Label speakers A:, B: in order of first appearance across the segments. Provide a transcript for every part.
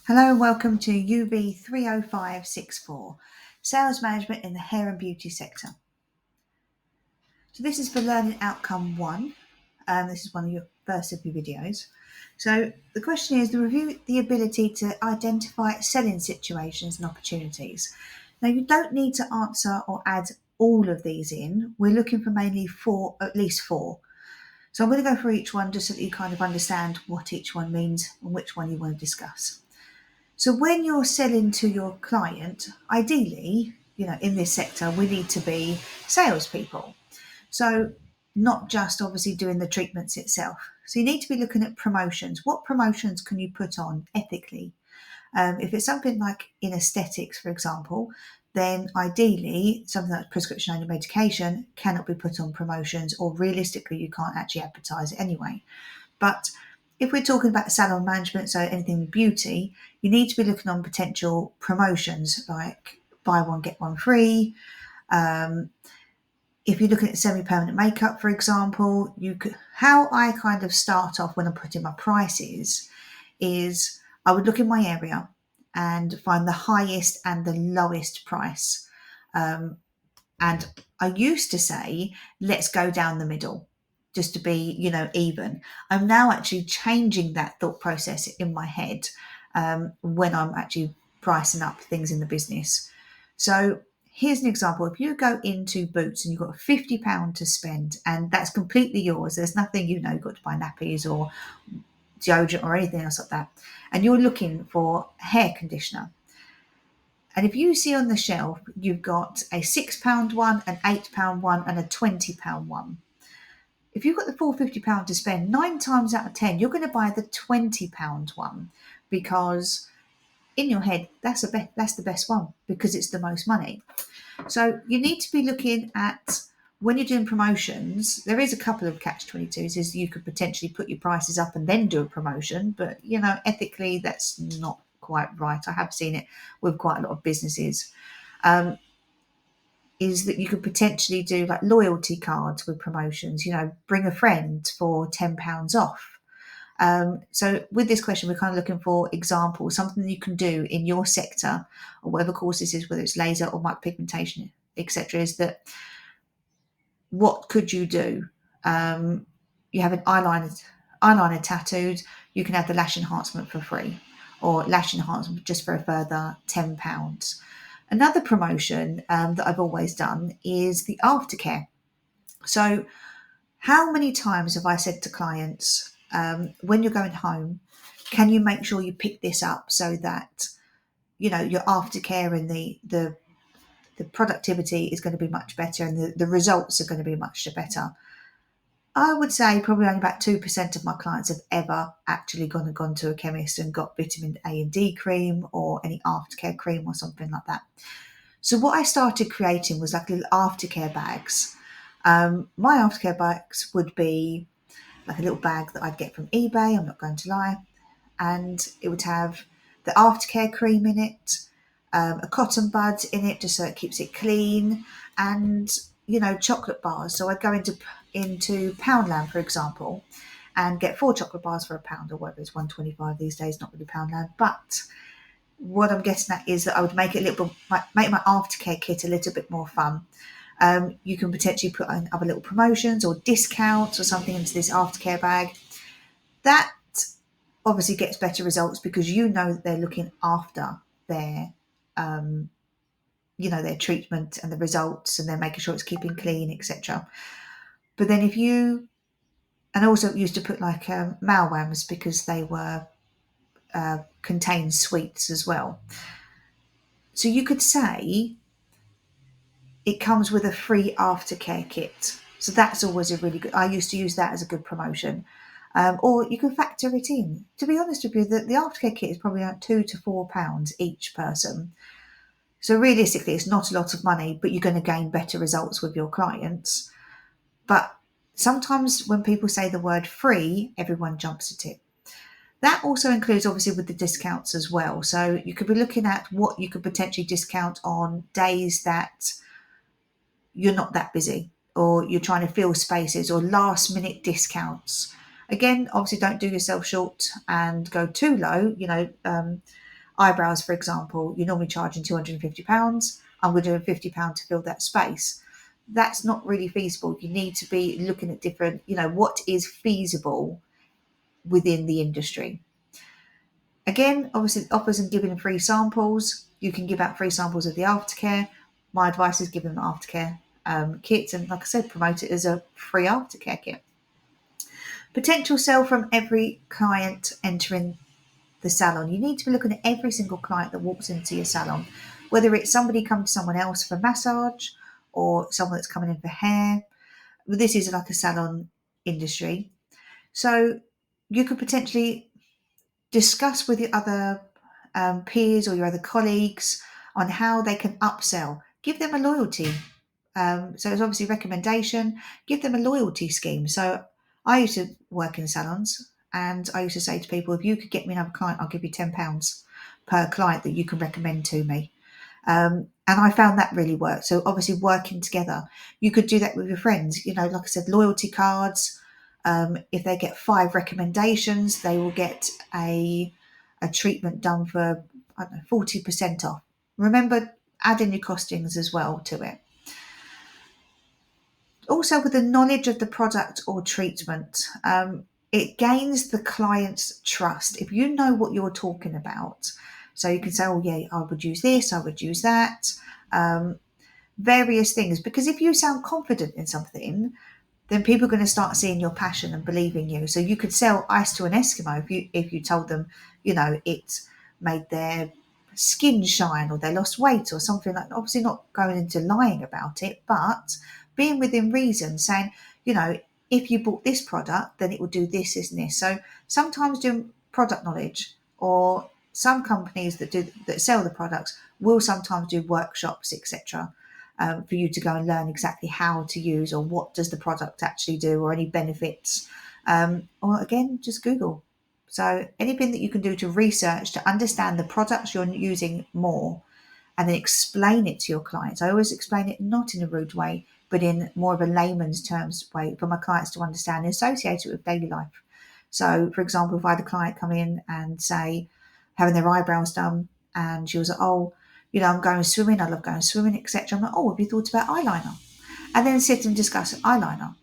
A: Hello and welcome to UV40564, Sales Management in the Hair and Beauty Sector. So this is for Learning Outcome 1. This is one of your first of your videos. So the question is to review the ability to identify selling situations and opportunities. Now you don't need to answer or add all of these in. We're looking for mainly at least four. So I'm going to go through each one just so that you kind of understand what each one means and which one you want to discuss. So when you're selling to your client, ideally, in this sector, we need to be salespeople. So not just obviously doing the treatments itself. So you need to be looking at promotions. What promotions can you put on ethically? If it's something like in aesthetics, for example, then ideally something like prescription only medication cannot be put on promotions, or realistically you can't actually advertise it anyway. But if we're talking about salon management, so anything beauty, you need to be looking on potential promotions like buy one, get one free. If you're looking at semi-permanent makeup, for example, how I kind of start off when I'm putting my prices is I would look in my area and find the highest and the lowest price. And I used to say, let's go down the middle, just to be, even. I'm now actually changing that thought process in my head when I'm actually pricing up things in the business. So here's an example. If you go into Boots and you've got £50 to spend, and that's completely yours, there's nothing, you've got to buy nappies or deodorant or anything else like that, and you're looking for hair conditioner. And if you see on the shelf, you've got a £6 one, an £8 one, and a £20 one. If you've got the full £50 to spend, 9 times out of 10, you're going to buy the £20 one, because in your head, that's the best one because it's the most money. So you need to be looking at, when you're doing promotions, there is a couple of catch-22s. Is you could potentially put your prices up and then do a promotion, but ethically that's not quite right. I have seen it with quite a lot of businesses. Is that you could potentially do like loyalty cards with promotions, bring a friend for £10 off. So with this question, we're kind of looking for examples, something that you can do in your sector or whatever course this is, whether it's laser or micropigmentation, etc. Is that, what could you do? You have an eyeliner tattooed, you can have the lash enhancement for free, or lash enhancement just for a further £10. Another promotion that I've always done is the aftercare. So how many times have I said to clients, when you're going home, can you make sure you pick this up so that, your aftercare and the productivity is going to be much better and the results are going to be much better. I would say probably only about 2% of my clients have ever actually gone to a chemist and got vitamin A and D cream or any aftercare cream or something like that. So what I started creating was like little aftercare bags. My aftercare bags would be like a little bag that I'd get from eBay, I'm not going to lie, and it would have the aftercare cream in it, a cotton bud in it just so it keeps it clean, and chocolate bars. So I'd go into Poundland, for example, and get 4 chocolate bars for £1 or whatever. It's £1.25 these days, not really Poundland. But what I'm getting at is that I would make it make my aftercare kit a little bit more fun. You can potentially put in other little promotions or discounts or something into this aftercare bag. That obviously gets better results because that they're looking after their their treatment and the results, and they're making sure it's keeping clean, etc. But then and I also used to put like malwams because they were contain sweets as well. So you could say it comes with a free aftercare kit. So that's always a really good, I used to use that as a good promotion. Or you can factor it in. To be honest with you, the aftercare kit is probably about £2 to £4 each person. So realistically, it's not a lot of money, but you're going to gain better results with your clients. But sometimes when people say the word free, everyone jumps at it. That also includes obviously with the discounts as well. So you could be looking at what you could potentially discount on days that you're not that busy, or you're trying to fill spaces, or last minute discounts. Again, obviously don't do yourself short and go too low. eyebrows, for example, you're normally charging £250. I'm going to do £50 to fill that space. That's not really feasible. You need to be looking at different, what is feasible within the industry. Again, obviously, offers and giving free samples. You can give out free samples of the aftercare. My advice is give them the aftercare kits, and like I said, promote it as a free aftercare kit. Potential sale from every client entering the salon. You need to be looking at every single client that walks into your salon, whether it's somebody coming to someone else for massage or someone that's coming in for hair. This is like a salon industry. So you could potentially discuss with your other peers or your other colleagues on how they can upsell. Give them a loyalty. So it's obviously recommendation. Give them a loyalty scheme. So I used to work in salons, and I used to say to people, if you could get me another client, I'll give you £10 per client that you can recommend to me. And I found that really worked. So obviously working together, you could do that with your friends. Like I said, loyalty cards. If they get 5 recommendations, they will get a treatment done for, 40% off. Remember, add in your costings as well to it. Also, with the knowledge of the product or treatment, it gains the client's trust. If you know what you're talking about, so you can say, oh yeah, I would use this, I would use that, various things. Because if you sound confident in something, then people are going to start seeing your passion and believing you. So you could sell ice to an Eskimo if you told them, it made their skin shine or they lost weight or something like that. Obviously not going into lying about it, but being within reason, saying, if you bought this product, then it will do this, this, and this. So sometimes doing product knowledge, or some companies that sell the products will sometimes do workshops, etc., for you to go and learn exactly how to use, or what does the product actually do, or any benefits. Or again, just Google. So anything that you can do to research, to understand the products you're using more, and then explain it to your clients. I always explain it not in a rude way, but in more of a layman's terms way for my clients to understand and associate it with daily life. So, for example, if I had a client come in and say, having their eyebrows done, and she was like, oh, I'm going swimming, I love going swimming, etc. I'm like, oh, have you thought about eyeliner? And then sit and discuss eyeliner.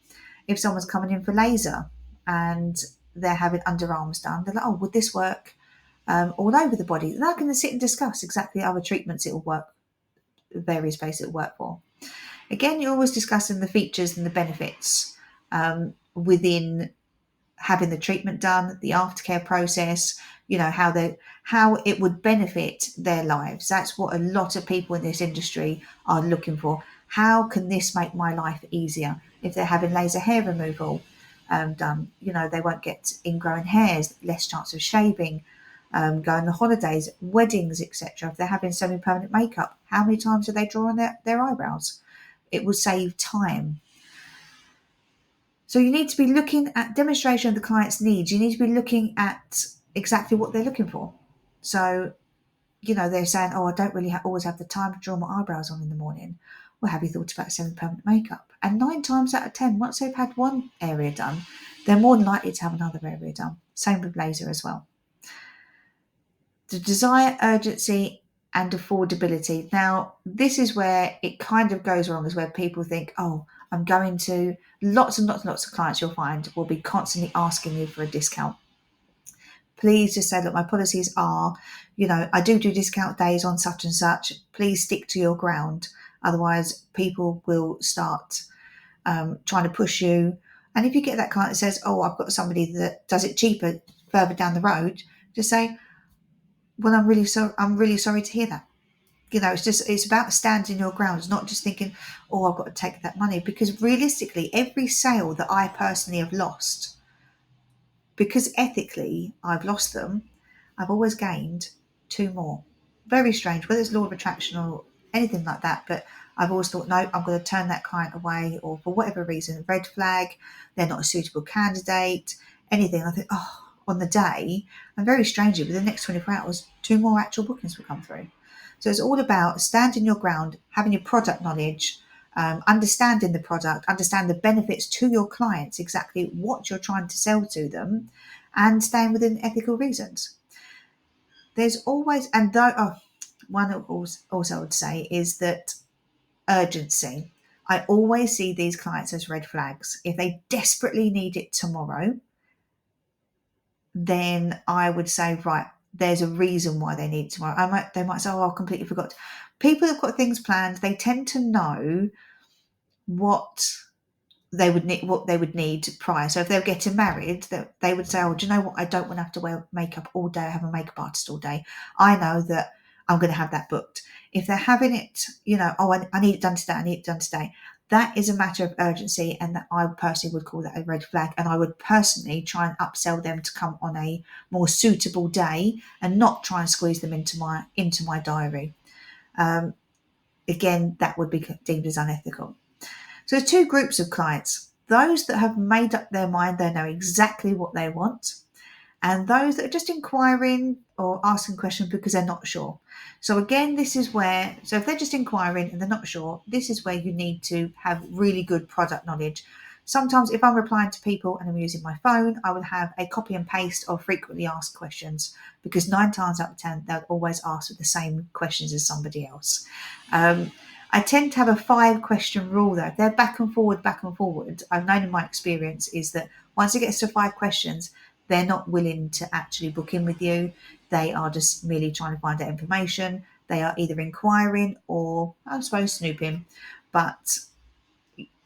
A: If someone's coming in for laser and they're having underarms done, they're like, oh, would this work all over the body? Then I can sit and discuss exactly other treatments it will work, various places it will work for. Again, you're always discussing the features and the benefits within having the treatment done, the aftercare process, how it would benefit their lives. That's what a lot of people in this industry are looking for. How can this make my life easier? If they're having laser hair removal done, they won't get ingrown hairs, less chance of shaving, going on holidays, weddings, etc. If they're having semi-permanent makeup, how many times do they draw on their eyebrows? It would save time. So you need to be looking at demonstration of the client's needs. You need to be looking at exactly what they're looking for. So, they're saying, oh, I don't really always have the time to draw my eyebrows on in the morning. Well, have you thought about semi-permanent makeup? And 9 times out of 10, once they've had one area done, they're more than likely to have another area done. Same with laser as well. The desire, urgency, and affordability. Now, this is where it kind of goes wrong, is where people think, oh, I'm going to, lots and lots and lots of clients you'll find will be constantly asking you for a discount. Please just say, look, my policies are, I do discount days on such and such. Please stick to your ground. Otherwise, people will start trying to push you. And if you get that client that says, oh, I've got somebody that does it cheaper further down the road, just say, well, I'm really sorry to hear that. It's about standing your ground. It's not just thinking, oh, I've got to take that money. Because realistically, every sale that I personally have lost, because ethically I've lost them, I've always gained 2 more. Very strange, whether it's law of attraction or anything like that, but I've always thought, no, I'm going to turn that client away, or for whatever reason, red flag, they're not a suitable candidate, anything. I think, oh, on the day, and very strangely, within the next 24 hours, 2 more actual bookings will come through. So it's all about standing your ground, having your product knowledge, understanding the product, understand the benefits to your clients, exactly what you're trying to sell to them, and staying within ethical reasons. there's always, and though, one also I would say is that urgency. I always see these clients as red flags. If they desperately need it tomorrow, then I would say, right, there's a reason why they need it tomorrow. They might say, oh, I completely forgot. People who've got things planned, they tend to know what they would need prior. So if they're getting married, they would say, oh, do you know what? I don't want to have to wear makeup all day. I have a makeup artist all day. I know that I'm going to have that booked. If they're having it, oh, I need it done today. I need it done today. That is a matter of urgency, and that I personally would call that a red flag. And I would personally try and upsell them to come on a more suitable day, and not try and squeeze them into my diary. Again, that would be deemed as unethical. So there's two groups of clients: those that have made up their mind, they know exactly what they want, and those that are just inquiring or asking questions because they're not sure. So again, this is where, so if they're just inquiring and they're not sure, this is where you need to have really good product knowledge. Sometimes if I'm replying to people and I'm using my phone, I would have a copy and paste of frequently asked questions, because 9 times out of 10, they'll always ask the same questions as somebody else. I tend to have a 5-question rule though. If they're back and forward, I've known in my experience is that once it gets to 5 questions, they're not willing to actually book in with you. They are just merely trying to find out information. They are either inquiring or, I suppose, snooping. But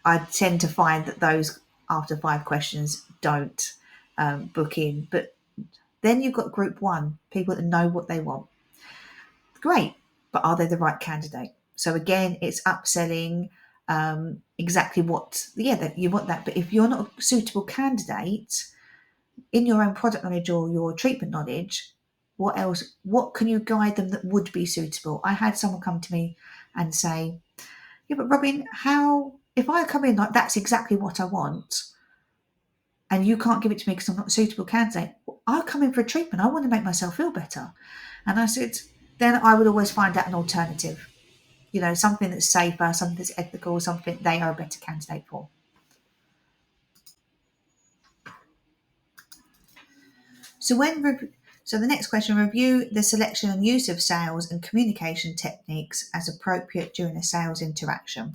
A: I tend to find that those after 5 questions don't book in. But then you've got group 1, people that know what they want. Great, but are they the right candidate? So again, it's upselling exactly that you want that. But if you're not a suitable candidate in your own product knowledge or your treatment knowledge, what can you guide them that would be suitable? I had someone come to me and say, yeah, but Robin, if I come in like that's exactly what I want and you can't give it to me because I'm not a suitable candidate, I'll come in for a treatment. I want to make myself feel better. And I said, then I would always find out an alternative, something that's safer, something that's ethical, something they are a better candidate for. So the next question, review the selection and use of sales and communication techniques as appropriate during a sales interaction.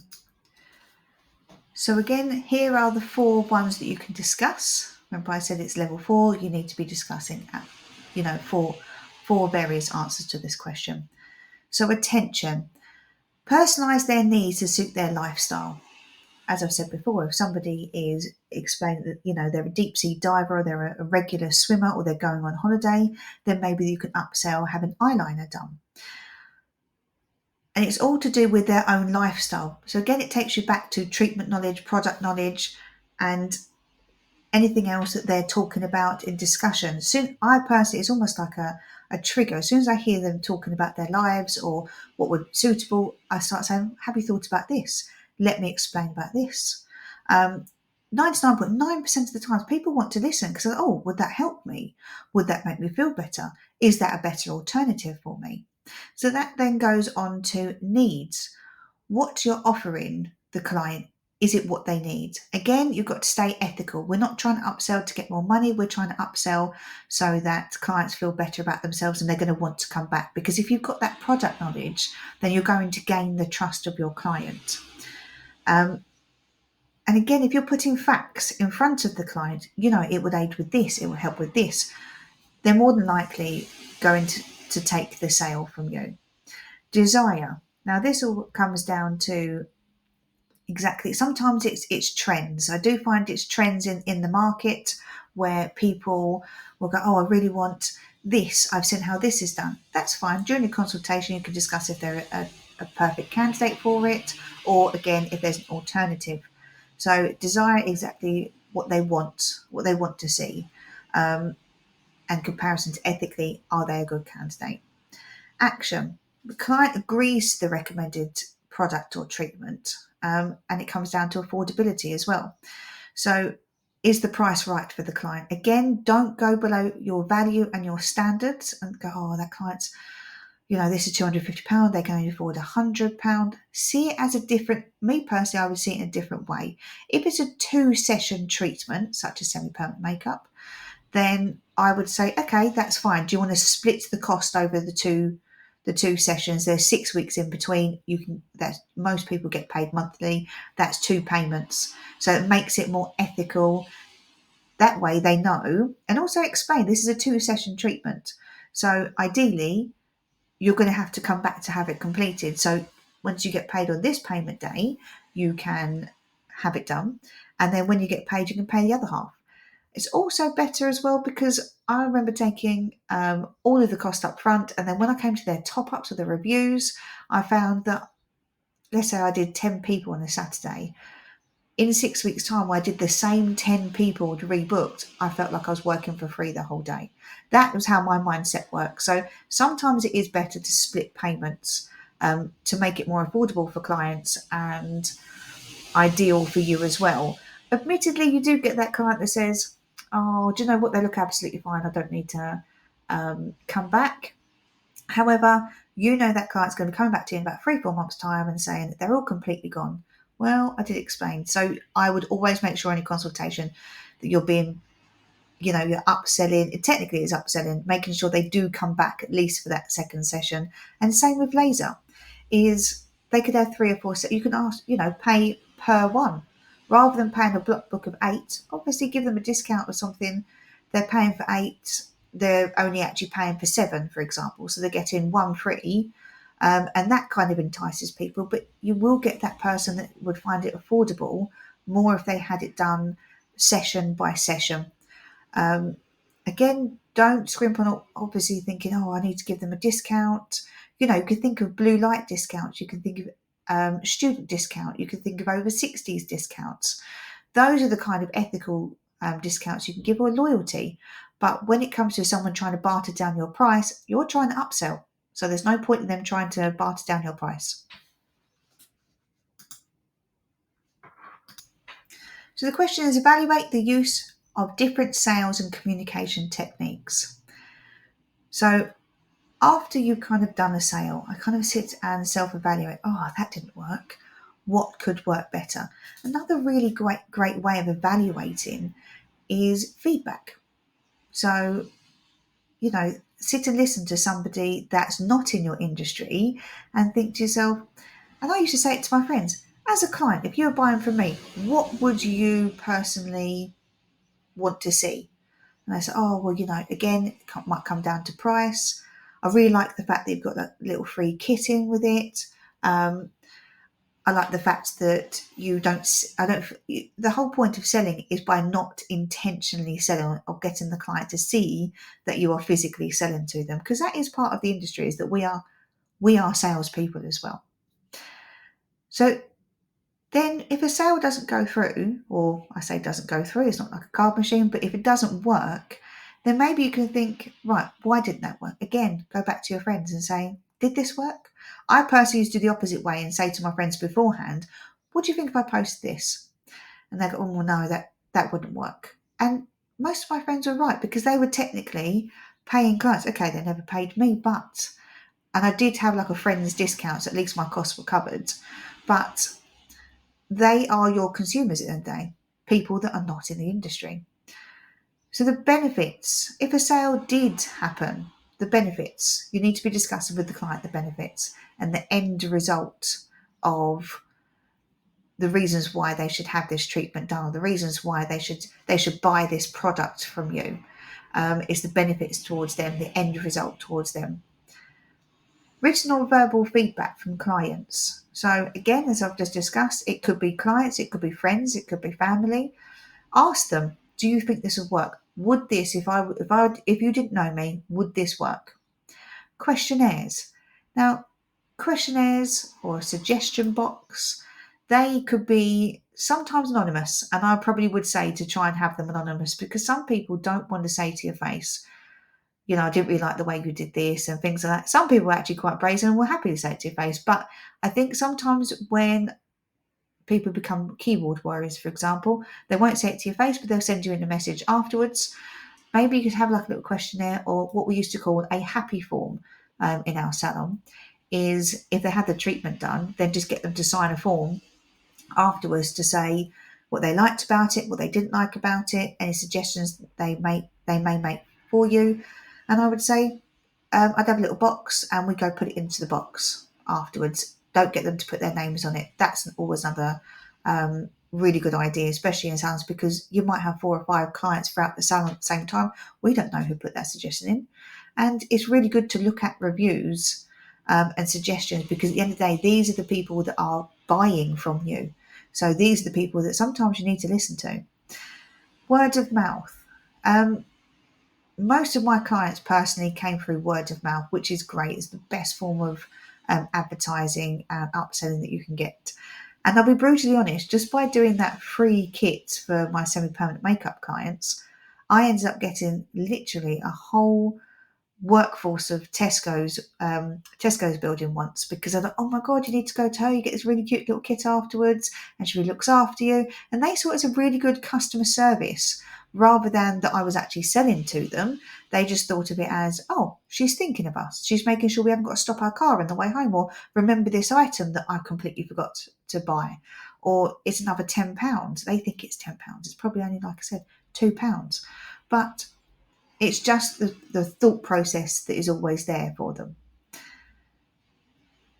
A: So again, here are the 4 ones that you can discuss. Remember I said it's level 4, you need to be discussing, 4 various answers to this question. So attention, personalise their needs to suit their lifestyle. As I've said before, if somebody is explaining that, they're a deep sea diver or they're a regular swimmer or they're going on holiday, then maybe you can upsell, have an eyeliner done. And it's all to do with their own lifestyle. So again, it takes you back to treatment knowledge, product knowledge, and anything else that they're talking about in discussion. I personally, it's almost like a trigger. As soon as I hear them talking about their lives or what would be suitable, I start saying, have you thought about this? Let me explain about this. 99.9% of the time, people want to listen because, oh, would that help me? Would that make me feel better? Is that a better alternative for me? So that then goes on to needs. What you're offering the client, is it what they need? Again, you've got to stay ethical. We're not trying to upsell to get more money. We're trying to upsell so that clients feel better about themselves and they're going to want to come back. Because if you've got that product knowledge, then you're going to gain the trust of your client. And again, if you're putting facts in front of the client, it would aid with this, it will help with this, they're more than likely going to take the sale from you. Desire. Now, this all comes down to exactly, sometimes it's trends. I do find it's trends in the market where people will go, oh, I really want this. I've seen how this is done. That's fine. During the consultation, you can discuss if they're a perfect candidate for it, or again, if there's an alternative. So desire exactly what they want to see, and comparison to ethically, are they a good candidate? Action. The client agrees to the recommended product or treatment, and it comes down to affordability as well. So is the price right for the client? Again, don't go below your value and your standards and go, oh, that client's, this is £250, they can only afford £100. See it as me personally, I would see it in a different way. If it's a 2-session treatment, such as semi-permanent makeup, then I would say, okay, that's fine. Do you want to split the cost over the two sessions? There's 6 weeks in between. That most people get paid monthly. That's 2 payments. So it makes it more ethical. That way they know, and also explain this is a 2-session treatment. So ideally, you're going to have to come back to have it completed. So once you get paid on this payment day, you can have it done. And then when you get paid, you can pay the other half. It's also better as well because I remember taking all of the cost up front. And then when I came to their top ups of the reviews, I found that, let's say I did 10 people on a Saturday. In 6 weeks' time, I did the same 10 people rebooked. I felt like I was working for free the whole day. That was how my mindset works. So sometimes it is better to split payments to make it more affordable for clients and ideal for you as well. Admittedly, you do get that client that says, oh, do you know what? They look absolutely fine. I don't need to come back. However, you know that client's going to be coming back to you in about 3-4 months' time and saying that they're all completely gone. Well, I did explain. So I would always make sure in a consultation that you're being, you're upselling. Technically, it's upselling, making sure they do come back at least for that second session. And same with laser, is they could have 3 or 4. You can ask, pay per one rather than paying a block book of 8. Obviously, give them a discount or something. They're paying for 8. They're only actually paying for 7, for example. So they're getting 1 free. And that kind of entices people, but you will get that person that would find it affordable more if they had it done session by session. Again, don't scrimp on obviously thinking, oh, I need to give them a discount. You could think of blue light discounts. You can think of student discount. You can think of over 60s discounts. Those are the kind of ethical discounts you can give, or loyalty. But when it comes to someone trying to barter down your price, you're trying to upsell. So there's no point in them trying to barter down your price. So the question is, evaluate the use of different sales and communication techniques. So after you've kind of done a sale, I kind of sit and self-evaluate. Oh, that didn't work. What could work better? Another really great way of evaluating is feedback. So, sit and listen to somebody that's not in your industry and think to yourself, and I used to say it to my friends, as a client, if you were buying from me, what would you personally want to see? And I said, oh, well, again, it might come down to price. I really like the fact that you've got that little free kit in with it. I like the fact that the whole point of selling is by not intentionally selling or getting the client to see that you are physically selling to them, because that is part of the industry, is that we are salespeople as well. So then if a sale doesn't go through, or I say doesn't go through, it's not like a card machine, but if it doesn't work, then maybe you can think, right, why didn't that work? Again, go back to your friends and say, did this work? I personally used to do the opposite way and say to my friends beforehand, what do you think if I post this? And they go, oh, well, no, that wouldn't work. And most of my friends were right, because they were technically paying clients. Okay, they never paid me, and I did have like a friend's discount, so at least my costs were covered. But they are your consumers at the end of the day, people that are not in the industry. So the benefits, if a sale did happen, the benefits, you need to be discussing with the client the benefits and the end result of the reasons why they should have this treatment done, or the reasons why they should buy this product from you. Is the benefits towards them, the end result towards them. Written or verbal feedback from clients. So again, as I've just discussed, it could be clients, it could be friends, it could be family. Ask them, do you think this would work? Would this, if you didn't know me, would this work? Questionnaires. Now, questionnaires or a suggestion box, they could be sometimes anonymous, and I probably would say to try and have them anonymous, because some people don't want to say to your face, I didn't really like the way you did this and things like that. Some people are actually quite brazen and were happy to say it to your face. But I think sometimes when people become keyboard warriors, for example, they won't say it to your face, but they'll send you in a message afterwards. Maybe you could have like a little questionnaire, or what we used to call a happy form in our salon, is if they had the treatment done, then just get them to sign a form afterwards to say, what they liked about it, what they didn't like about it, any suggestions they may make for you. And I would say I'd have a little box and we'd go put it into the box afterwards. Don't get them to put their names on it. That's always another really good idea, especially in salons, because you might have 4 or 5 clients throughout the salon at the same time. We don't know who put that suggestion in. And it's really good to look at reviews and suggestions, because at the end of the day, these are the people that are buying from you. So these are the people that sometimes you need to listen to. Word of mouth. Most of my clients personally came through word of mouth, which is great. It's the best form of advertising and upselling that you can get. And I'll be brutally honest, just by doing that free kit for my semi-permanent makeup clients, I ended up getting literally a whole workforce of Tesco's building once, because I thought, oh my God, you need to go to her. You get this really cute little kit afterwards and she really looks after you. And they saw it as a really good customer service rather than that I was actually selling to them. They just thought of it as, oh, she's thinking of us. She's making sure we haven't got to stop our car on the way home, or remember this item that I completely forgot to buy, or it's another £10. They think it's £10. It's probably only, like I said, £2. But it's just the thought process that is always there for them.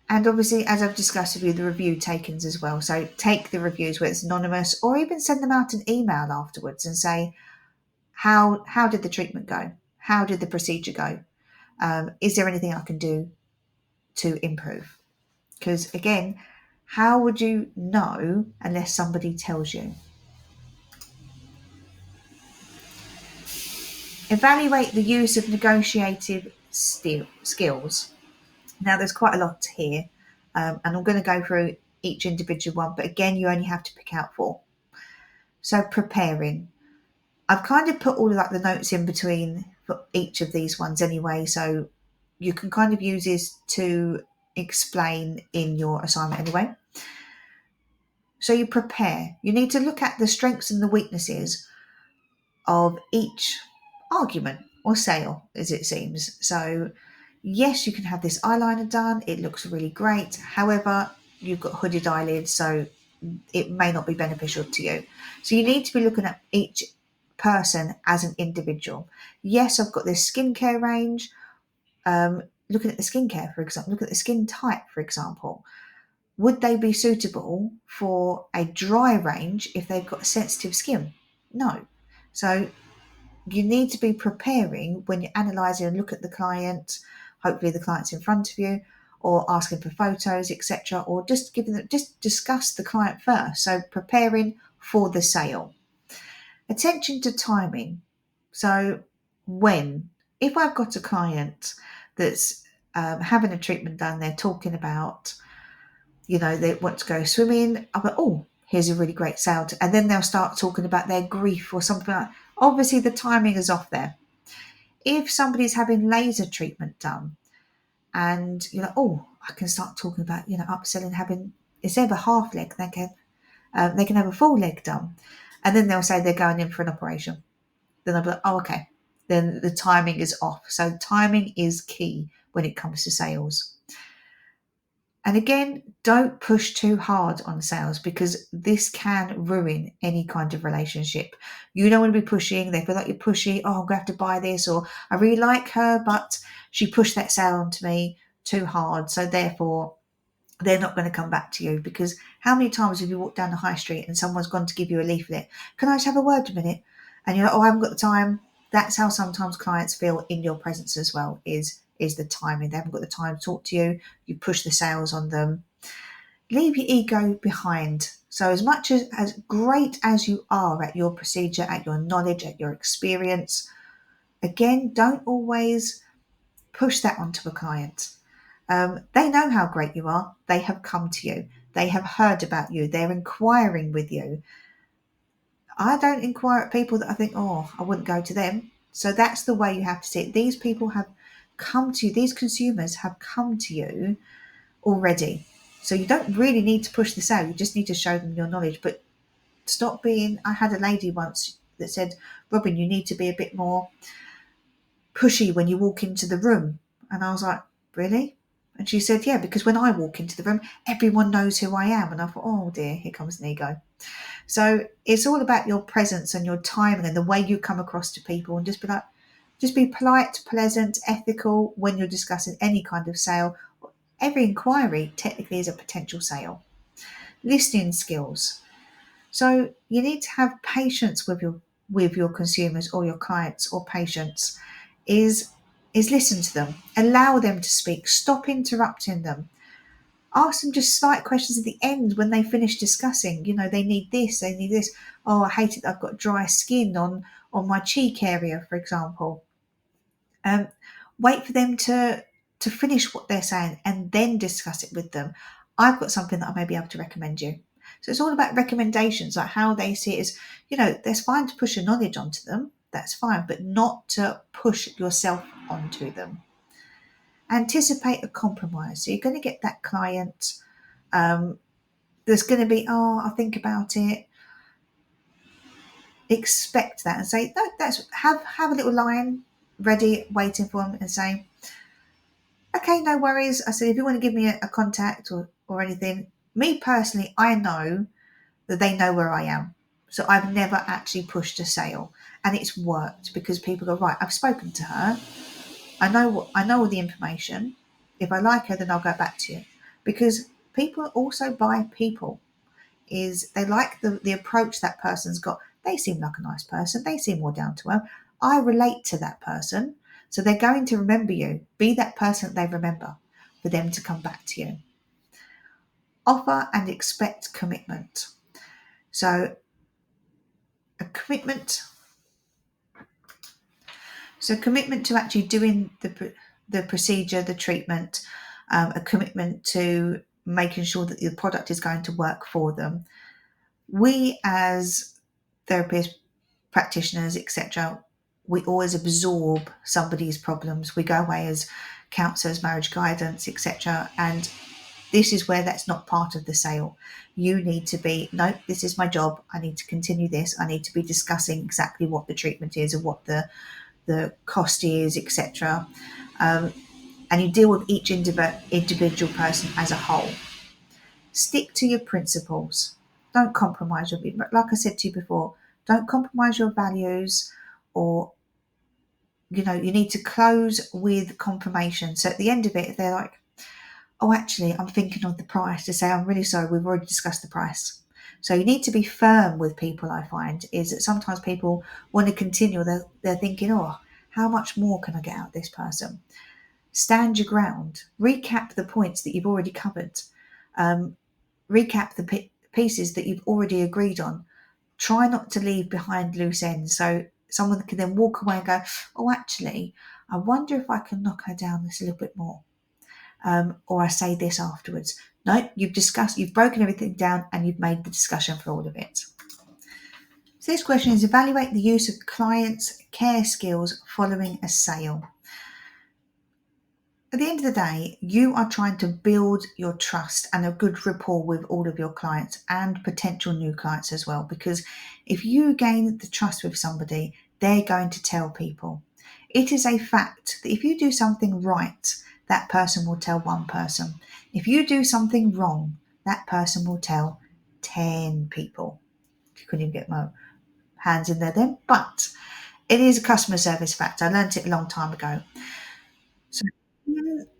A: And obviously, as I've discussed with you, the review takings as well. So take the reviews, whether it's anonymous, or even send them out an email afterwards and say, how did the treatment go? How did the procedure go? Is there anything I can do to improve? Because again, how would you know unless somebody tells you? Evaluate the use of negotiative skills. Now, there's quite a lot here, and I'm going to go through each individual one, but again, you only have to pick out 4. So preparing. I've kind of put all of the notes in between for each of these ones anyway, so you can kind of use this to explain in your assignment anyway. So you prepare. You need to look at the strengths and the weaknesses of each argument or sale, as it seems. So yes, you can have this eyeliner done. It looks really great. However, you've got hooded eyelids, so it may not be beneficial to you. So you need to be looking at each person as an individual. Yes, I've got this skincare range. Looking at the skincare, for example, look at the skin type, for example. Would they be suitable for a dry range if they've got sensitive skin? No. So you need to be preparing when you're analysing and look at the client. Hopefully the client's in front of you, or asking for photos, etc., or just discuss the client first. So preparing for the sale. Attention to timing. So if I've got a client that's having a treatment done, they're talking about, they want to go swimming, I'm like, oh, here's a really great sale. And then they'll start talking about their grief or something like that. Obviously, the timing is off there. If somebody's having laser treatment done and you're like, oh, I can start talking about, upselling, instead of a half leg, they can have a full leg done. And then they'll say they're going in for an operation. Then I'll be like, oh, okay. Then the timing is off. So timing is key when it comes to sales. And again, don't push too hard on sales, because this can ruin any kind of relationship. You don't want to be pushing. They feel like you're pushy. Oh, I'm going to have to buy this. Or I really like her, but she pushed that sale onto me too hard. So therefore, they're not going to come back to you. Because how many times have you walked down the high street and someone's gone to give you a leaflet? Can I just have a word a minute? And you're like, oh, I haven't got the time. That's how sometimes clients feel in your presence as well, is the timing. They haven't got the time to talk to you. You push the sales on them. Leave your ego behind. So as much as great as you are at your procedure, at your knowledge, at your experience, again, don't always push that onto a client. They know how great you are. They have come to you. They have heard about you. They're inquiring with you. I don't inquire at people that I think, oh, I wouldn't go to them. So that's the way you have to see it. These people have come to you. These consumers have come to you already. So you don't really need to push this out. You just need to show them your knowledge. But stop being... I had a lady once that said, Robin, you need to be a bit more pushy when you walk into the room. And I was like, really? And she said, yeah, because when I walk into the room, everyone knows who I am. And I thought, oh dear, here comes an ego. So it's all about your presence and your timing and the way you come across to people, and just be polite, pleasant, ethical when you're discussing any kind of sale. Every inquiry technically is a potential sale. Listening skills. So you need to have patience with your consumers or your clients or patients. Is listen to them, allow them to speak, stop interrupting them, ask them just slight questions at the end when they finish discussing. They need this, they need this. Oh, I hate it, I've got dry skin on my cheek area, for example. um, Wait for them to finish what they're saying and then discuss it with them. I've got something that I may be able to recommend you. So it's all about recommendations, like how they see it as, there's fine to push your knowledge onto them, that's fine, but not to push yourself onto them. Anticipate a compromise. So you're going to get that client, there's going to be, oh, I'll think about it. Expect that and say, no, have a little line ready waiting for them and say, okay, no worries. I said, if you want to give me a contact or anything, me personally, I know that they know where I am. So I've never actually pushed a sale, and it's worked because people go, right, I've spoken to her. I know all the information. If I like her, then I'll go back to you. Because people also buy people. Is they like the approach that person's got. They seem like a nice person. They seem more down to earth. I relate to that person. So they're going to remember you. Be that person that they remember for them to come back to you. Offer and expect commitment. So a commitment. So commitment to actually doing the procedure, the treatment, a commitment to making sure that the product is going to work for them. We as therapists, practitioners, etc., we always absorb somebody's problems. We go away as counsellors, marriage guidance, etc., and this is where that's not part of the sale. You need to be, no, this is my job. I need to continue this. I need to be discussing exactly what the treatment is and what the cost is, etc. And you deal with each individual person as a whole. Stick to your principles. Don't compromise your, like I said to you before, don't compromise your values, or you need to close with confirmation. So at the end of it, if they're like, oh, actually, I'm thinking of the price, to say, I'm really sorry, we've already discussed the price. So you need to be firm with people. I find is that sometimes people want to continue. They're thinking, oh, how much more can I get out of this person? Stand your ground. Recap the points that you've already covered. Recap the pieces that you've already agreed on. Try not to leave behind loose ends, so someone can then walk away and go, oh, actually, I wonder if I can knock her down this a little bit more. Or I say this afterwards. No, you've broken everything down and you've made the discussion for all of it. So this question is, evaluate the use of clients' care skills following a sale. At the end of the day, you are trying to build your trust and a good rapport with all of your clients and potential new clients as well. Because if you gain the trust with somebody, they're going to tell people. It is a fact that if you do something right, that person will tell one person. If you do something wrong, that person will tell 10 people. You couldn't even get my hands in there then, but it is a customer service fact. I learned it a long time ago. So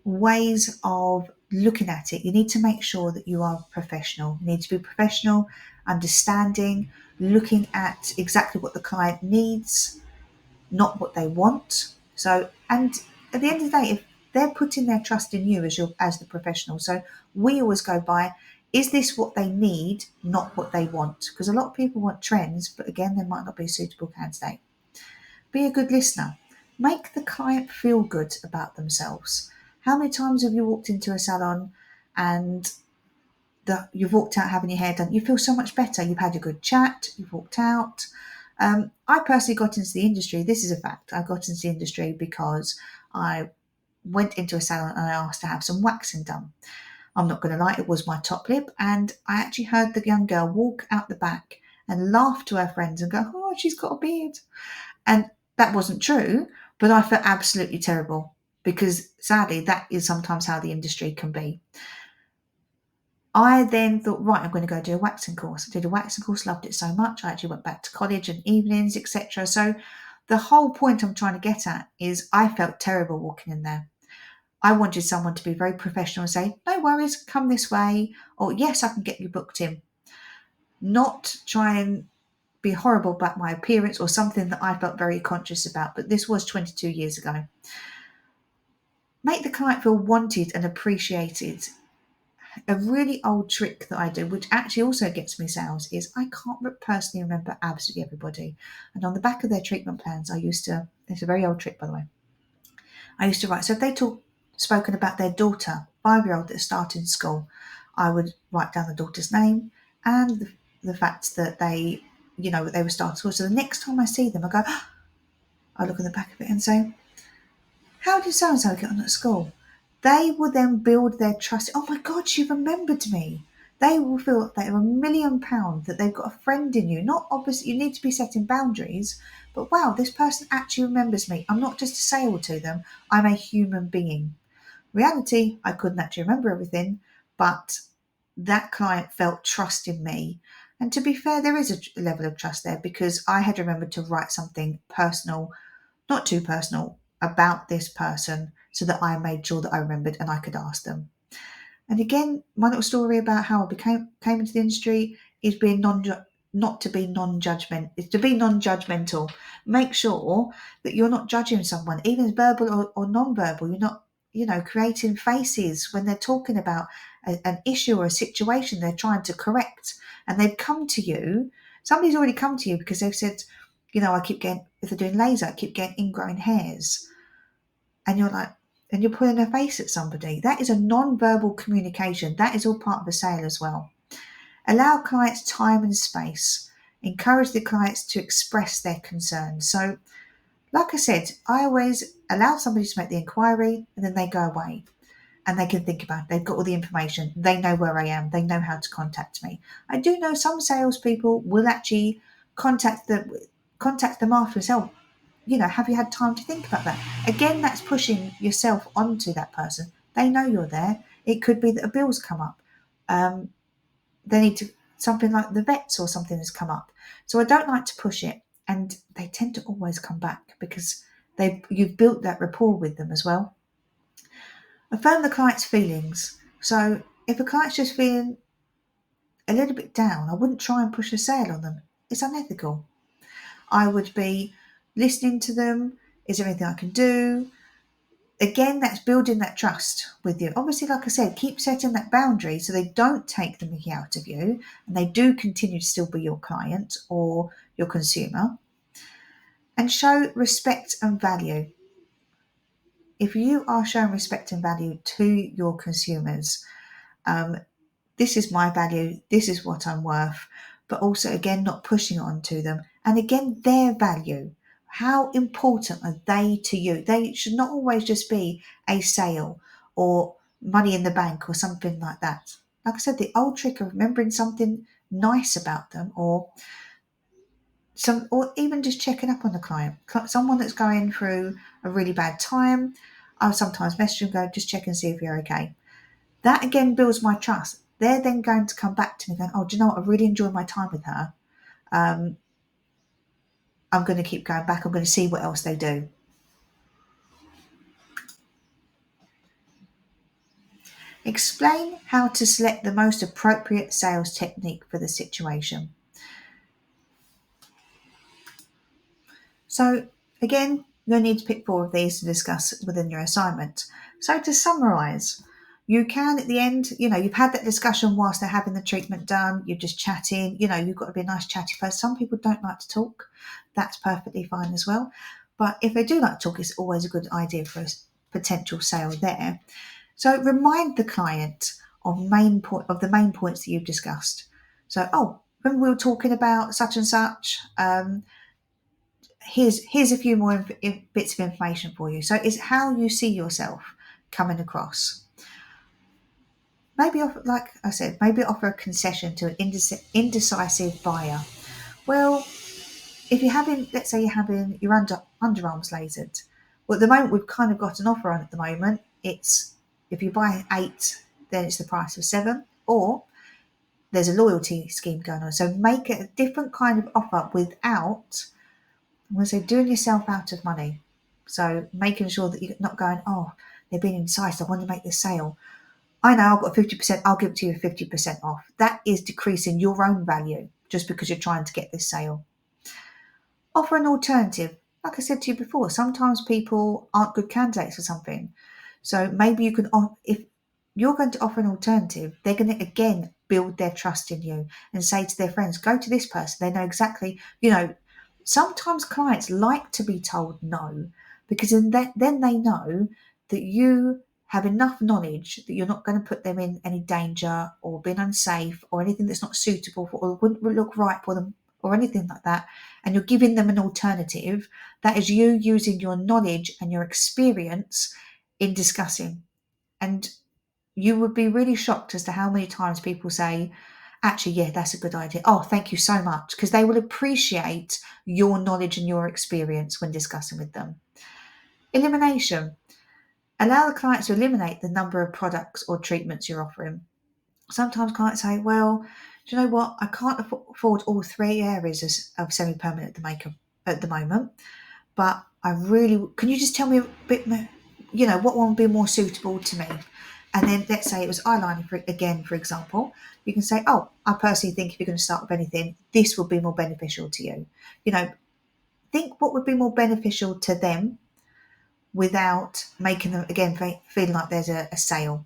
A: ways of looking at it, you need to make sure that you are professional. You need to be professional, understanding, looking at exactly what the client needs, not what they want. So, and at the end of the day, if they're putting their trust in you as the professional, so we always go by, is this what they need, not what they want? Because a lot of people want trends, but again, they might not be a suitable candidate. Be a good listener. Make the client feel good about themselves. How many times have you walked into a salon and you've walked out having your hair done? You feel so much better. You've had a good chat. You've walked out. I personally got into the industry. This is a fact. I got into the industry because I went into a salon and I asked to have some waxing done. I'm not going to lie, it was my top lip. And I actually heard the young girl walk out the back and laugh to her friends and go, oh, she's got a beard. And that wasn't true, but I felt absolutely terrible because sadly, that is sometimes how the industry can be. I then thought, right, I'm going to go do a waxing course. I did a waxing course, loved it so much. I actually went back to college and evenings, etc. So the whole point I'm trying to get at is I felt terrible walking in there. I wanted someone to be very professional and say, no worries, come this way, or yes, I can get you booked in. Not try and be horrible about my appearance or something that I felt very conscious about, but this was 22 years ago. Make the client feel wanted and appreciated. A really old trick that I do, which actually also gets me sales, is I can't personally remember absolutely everybody. And on the back of their treatment plans, it's a very old trick, by the way, I used to write, so if they spoken about their daughter, 5-year-old that's starting school, I would write down the daughter's name and the fact that they were starting school. So the next time I see them, I look at the back of it and say, how did so-and-so get on at school? They will then build their trust. Oh my God, she remembered me. They will feel that they're £1,000,000, that they've got a friend in you. Not obviously, you need to be setting boundaries, but wow, this person actually remembers me. I'm not just a sale to them, I'm a human being. Reality, I couldn't actually remember everything, but that client felt trust in me. And to be fair, there is a level of trust there because I had remembered to write something personal, not too personal, about this person so that I made sure that I remembered and I could ask them. And again, my little story about how I came into the industry is being not to be non-judgmental. It's to be non-judgmental. Make sure that you're not judging someone, even verbal or non-verbal. You're not, creating faces when they're talking about an issue or a situation they're trying to correct, and they've come to you. Somebody's already come to you because they've said, I keep getting, if they're doing laser, I keep getting ingrowing hairs. And you're like, and you're pulling a face at somebody. That is a non-verbal communication. That is all part of a sale as well. Allow clients time and space. Encourage the clients to express their concerns. So, like I said, I always allow somebody to make the inquiry and then they go away and they can think about it. They've got all the information. They know where I am. They know how to contact me. I do know some salespeople will actually contact them after as well. Have you had time to think about that? Again, that's pushing yourself onto that person. They know you're there. It could be that a bill's come up. They need to, something like the vets or something has come up. So I don't like to push it. And they tend to always come back because you've built that rapport with them as well. Affirm the client's feelings. So if a client's just feeling a little bit down, I wouldn't try and push a sale on them. It's unethical. I would be listening to them. Is there anything I can do? Again, that's building that trust with you. Obviously, like I said, keep setting that boundary so they don't take the mickey out of you and they do continue to still be your client or your consumer. And show respect and value. If you are showing respect and value to your consumers, this is my value, this is what I'm worth, but also, again, not pushing it onto them. And again, their value. How important are they to you? They should not always just be a sale or money in the bank or something like that. Like I said, the old trick of remembering something nice about them or even just checking up on the client. Someone that's going through a really bad time, I'll sometimes message them, go, just check and see if you're okay. That again builds my trust. They're then going to come back to me going, oh, do you know what? I really enjoyed my time with her. I'm going to keep going back. I'm going to see what else they do. Explain how to select the most appropriate sales technique for the situation. So again, you'll need to pick 4 of these to discuss within your assignment. So to summarise, you can at the end, you've had that discussion whilst they're having the treatment done, you're just chatting, you've got to be a nice chatty person. Some people don't like to talk. That's perfectly fine as well. But if they do like to talk, it's always a good idea for a potential sale there. So remind the client of the main points that you've discussed. So, when we were talking about such and such, here's a few more bits of information for you. So it's how you see yourself coming across. Maybe offer, like I said, offer a concession to an indecisive buyer. Well, if you're having, let's say you're having your underarms lasered, Well, at the moment, we've kind of got an offer on at the moment. It's if you buy 8, then it's the price of 7, or there's a loyalty scheme going on. So make it a different kind of offer without, I'm going to say, doing yourself out of money. So making sure that you're not going, oh, they're being enticed, I want to make this sale. I know I've got 50%, I'll give it to you 50% off. That is decreasing your own value just because you're trying to get this sale. Offer an alternative. Like I said to you before, sometimes people aren't good candidates for something. So maybe you can, if you're going to offer an alternative, they're going to again build their trust in you and say to their friends, go to this person. They know exactly, sometimes clients like to be told no, because then they know that you have enough knowledge that you're not going to put them in any danger or being unsafe or anything that's not suitable for or wouldn't look right for them or anything like that. And you're giving them an alternative. That is you using your knowledge and your experience in discussing. And you would be really shocked as to how many times people say, actually, yeah, that's a good idea. Oh, thank you so much. Because they will appreciate your knowledge and your experience when discussing with them. Elimination. Allow the client to eliminate the number of products or treatments you're offering. Sometimes clients say, well, do you know what? I can't afford all 3 areas of semi-permanent makeup at the moment, but can you just tell me a bit more, what one would be more suitable to me? And then let's say it was eyeliner, for example. You can say, oh, I personally think if you're going to start with anything, this would be more beneficial to you. Think what would be more beneficial to them without making them, again, feeling like there's a sale.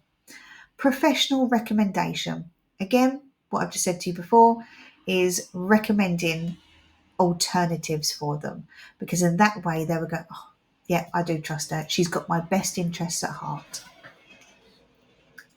A: Professional recommendation. Again, what I've just said to you before is recommending alternatives for them, because in that way they will go, oh, yeah, I do trust her. She's got my best interests at heart.